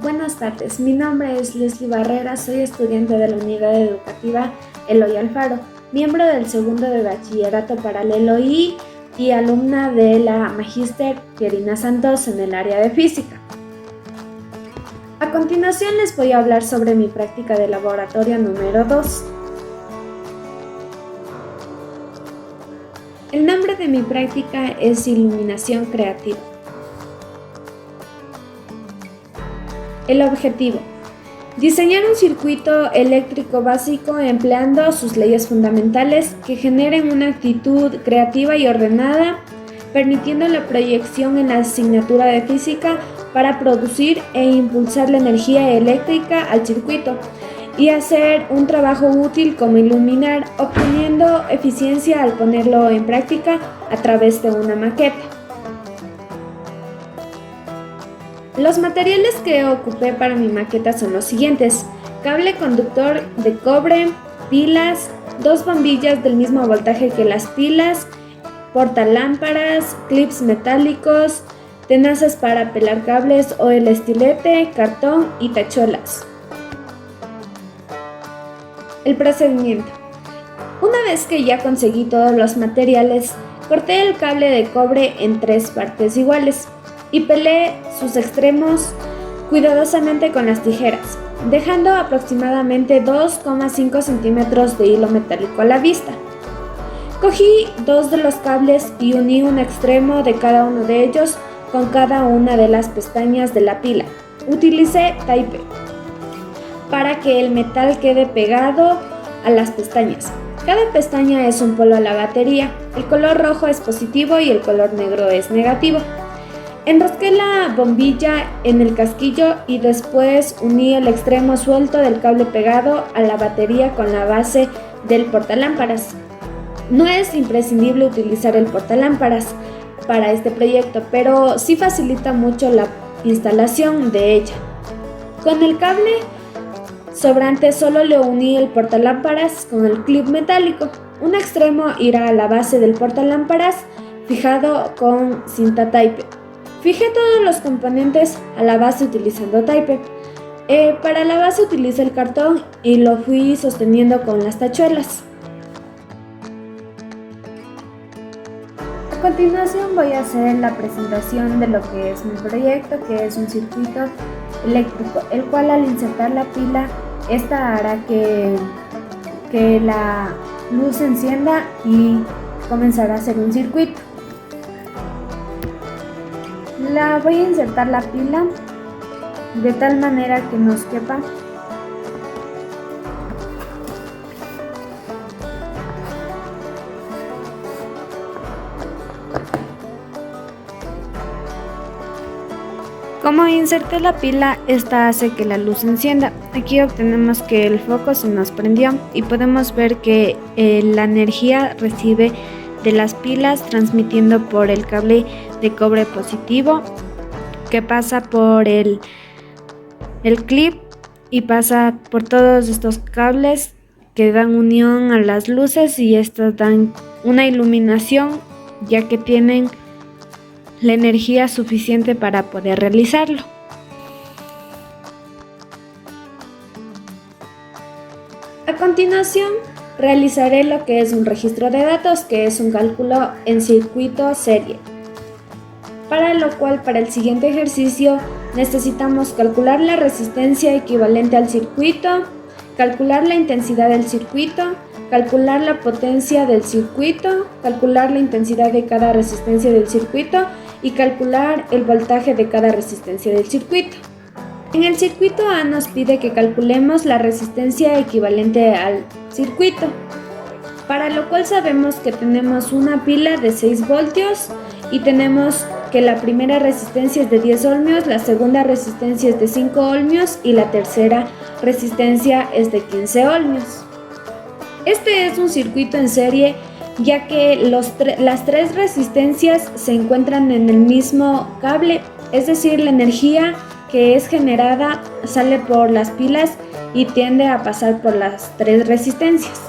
Buenas tardes, mi nombre es Leslie Barrera, soy estudiante de la Unidad Educativa Eloy Alfaro, miembro del segundo de Bachillerato Paralelo y alumna de la Magíster Pierina Santos en el área de Física. A continuación les voy a hablar sobre mi práctica de laboratorio número 2. El nombre de mi práctica es Iluminación Creativa. El objetivo: diseñar un circuito eléctrico básico empleando sus leyes fundamentales que generen una actitud creativa y ordenada, permitiendo la proyección en la asignatura de física para producir e impulsar la energía eléctrica al circuito y hacer un trabajo útil como iluminar, obteniendo eficiencia al ponerlo en práctica a través de una maqueta. Los materiales que ocupé para mi maqueta son los siguientes: cable conductor de cobre, pilas, 2 bombillas del mismo voltaje que las pilas, portalámparas, clips metálicos, tenazas para pelar cables o el estilete, cartón y tachuelas. El procedimiento: una vez que ya conseguí todos los materiales, corté el cable de cobre en 3 partes iguales y pelé sus extremos cuidadosamente con las tijeras, dejando aproximadamente 2,5 centímetros de hilo metálico a la vista. Cogí 2 de los cables y uní un extremo de cada uno de ellos con cada una de las pestañas de la pila. Utilicé tape para que el metal quede pegado a las pestañas. Cada pestaña es un polo a la batería. El color rojo es positivo y el color negro es negativo. Enrosqué la bombilla en el casquillo y después uní el extremo suelto del cable pegado a la batería con la base del portalámparas. No es imprescindible utilizar el portalámparas para este proyecto, pero sí facilita mucho la instalación de ella. Con el cable sobrante solo le uní el portalámparas con el clip metálico. Un extremo irá a la base del portalámparas fijado con cinta tape. Fijé todos los componentes a la base utilizando tape. Para la base utilicé el cartón y lo fui sosteniendo con las tachuelas. A continuación voy a hacer la presentación de lo que es mi proyecto, que es un circuito eléctrico, el cual al insertar la pila, esta hará que la luz se encienda y comenzará a hacer un circuito. Voy a insertar la pila de tal manera que nos quepa Como inserté la pila, esta hace que la luz se encienda. Aquí obtenemos que el foco se nos prendió y podemos ver que la energía recibe de las pilas transmitiendo por el cable de cobre positivo que pasa por el clip y pasa por todos estos cables que dan unión a las luces y estas dan una iluminación ya que tienen la energía suficiente para poder realizarlo. A continuación, realizaré lo que es un registro de datos, que es un cálculo en circuito serie. Para lo cual, para el siguiente ejercicio, necesitamos calcular la resistencia equivalente al circuito, calcular la intensidad del circuito, calcular la potencia del circuito, calcular la intensidad de cada resistencia del circuito y calcular el voltaje de cada resistencia del circuito. En el circuito A nos pide que calculemos la resistencia equivalente al circuito, para lo cual sabemos que tenemos una pila de 6 voltios y tenemos que la primera resistencia es de 10 ohmios, la segunda resistencia es de 5 ohmios y la tercera resistencia es de 15 ohmios. Este es un circuito en serie ya que las 3 resistencias se encuentran en el mismo cable, es decir, la energía que es generada sale por las pilas y tiende a pasar por las 3 resistencias.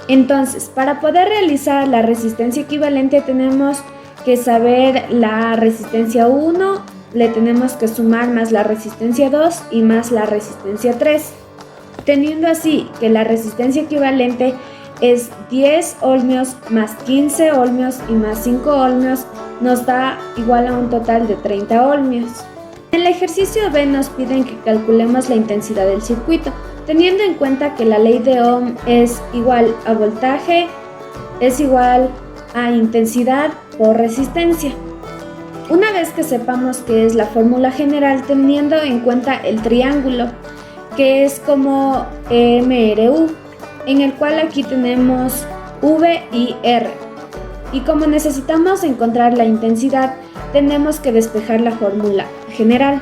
Entonces, para poder realizar la resistencia equivalente tenemos que saber la resistencia 1, le tenemos que sumar más la resistencia 2 y más la resistencia 3, teniendo así que la resistencia equivalente es 10 ohmios más 15 ohmios y más 5 ohmios nos da igual a un total de 30 ohmios. En el ejercicio B nos piden que calculemos la intensidad del circuito, teniendo en cuenta que la ley de Ohm es igual a voltaje es igual a intensidad por resistencia. Una vez que sepamos qué es la fórmula general, teniendo en cuenta el triángulo, que es como MRU, en el cual aquí tenemos V y R. Y como necesitamos encontrar la intensidad, tenemos que despejar la fórmula general.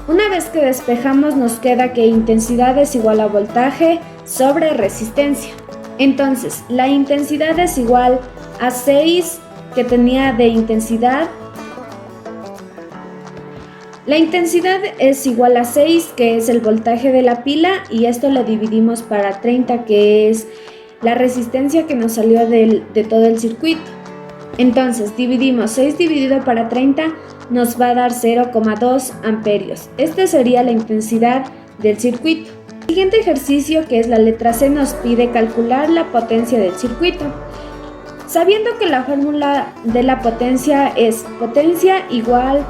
Una vez que despejamos, nos queda que intensidad es igual a voltaje sobre resistencia. Entonces, la intensidad es igual a 6 que tenía de intensidad. La intensidad es igual a 6, que es el voltaje de la pila, y esto lo dividimos para 30, que es la resistencia que nos salió de todo el circuito. Entonces, dividimos 6 dividido para 30, nos va a dar 0,2 amperios. Esta sería la intensidad del circuito. El siguiente ejercicio, que es la letra C, nos pide calcular la potencia del circuito. Sabiendo que la fórmula de la potencia es potencia igual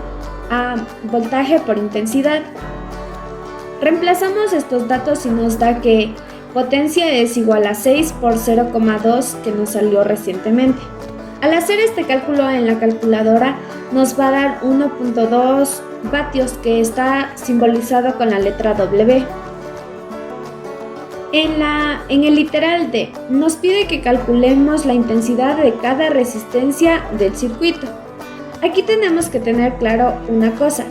a voltaje por intensidad, reemplazamos estos datos y nos da que potencia es igual a 6 por 0,2 que nos salió recientemente. Al hacer este cálculo en la calculadora nos va a dar 1.2 vatios, que está simbolizado con la letra W. En el literal D nos pide que calculemos la intensidad de cada resistencia del circuito. Aquí tenemos que tener claro una cosa,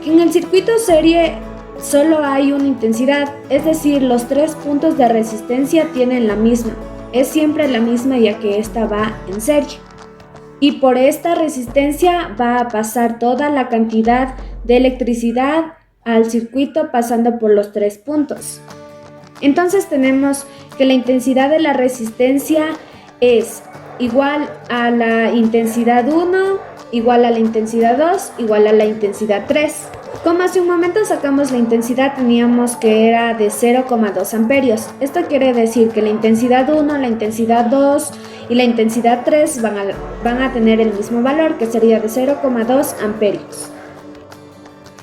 que en el circuito serie solo hay una intensidad, es decir, los 3 puntos de resistencia tienen la misma, es siempre la misma ya que esta va en serie. Y por esta resistencia va a pasar toda la cantidad de electricidad al circuito pasando por los 3 puntos. Entonces tenemos que la intensidad de la resistencia es igual a la intensidad 1, igual a la intensidad 2, igual a la intensidad 3. Como hace un momento sacamos la intensidad, teníamos que era de 0,2 amperios. Esto quiere decir que la intensidad 1, la intensidad 2 y la intensidad 3 van a tener el mismo valor, que sería de 0,2 amperios.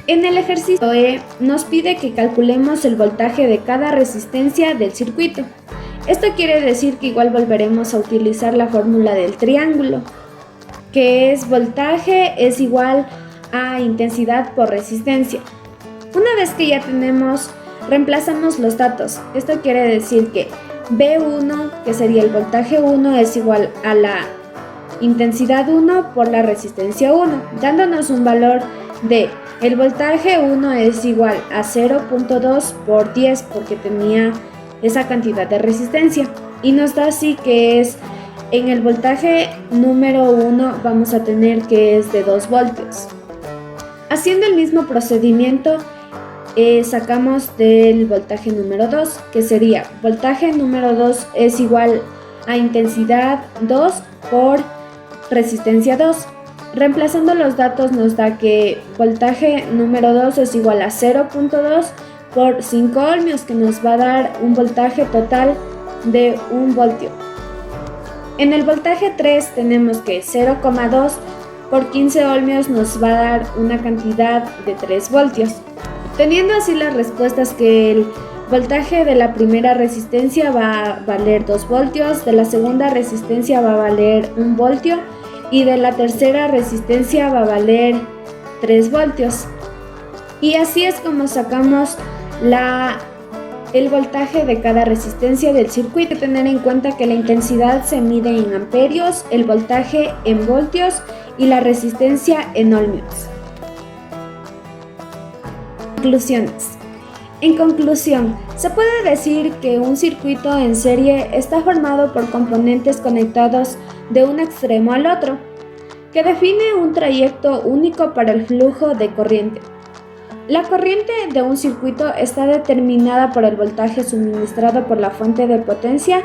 En el ejercicio E nos pide que calculemos el voltaje de cada resistencia del circuito. Esto quiere decir que igual volveremos a utilizar la fórmula del triángulo, que es voltaje es igual a intensidad por resistencia. Una vez que ya tenemos, reemplazamos los datos. Esto quiere decir que V1, que sería el voltaje 1, es igual a la intensidad 1 por la resistencia 1, dándonos un valor de el voltaje 1 es igual a 0.2 por 10 porque tenía esa cantidad de resistencia, y nos da así que es en el voltaje número 1 vamos a tener que es de 2 voltios. Haciendo el mismo procedimiento sacamos del voltaje número 2, que sería voltaje número 2 es igual a intensidad 2 por resistencia 2. Reemplazando los datos nos da que voltaje número 2 es igual a 0.2 por 5 ohmios, que nos va a dar un voltaje total de 1 voltio. En el voltaje 3 tenemos que 0,2 por 15 ohmios nos va a dar una cantidad de 3 voltios. Teniendo así las respuestas que el voltaje de la primera resistencia va a valer 2 voltios, de la segunda resistencia va a valer 1 voltio y de la tercera resistencia va a valer 3 voltios. Y así es como sacamos el voltaje de cada resistencia del circuito. Hay que tener en cuenta que la intensidad se mide en amperios, el voltaje en voltios y la resistencia en ohmios. Conclusiones. En conclusión, se puede decir que un circuito en serie está formado por componentes conectados de un extremo al otro, que define un trayecto único para el flujo de corriente. La corriente de un circuito está determinada por el voltaje suministrado por la fuente de potencia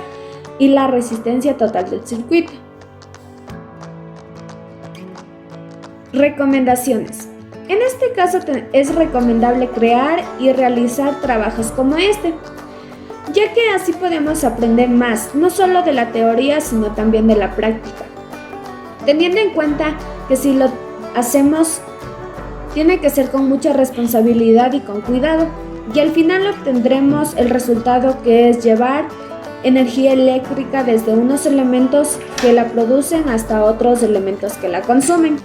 y la resistencia total del circuito. Recomendaciones. En este caso es recomendable crear y realizar trabajos como este, ya que así podemos aprender más, no solo de la teoría, sino también de la práctica. Teniendo en cuenta que si lo hacemos, tiene que ser con mucha responsabilidad y con cuidado, y al final obtendremos el resultado que es llevar energía eléctrica desde unos elementos que la producen hasta otros elementos que la consumen.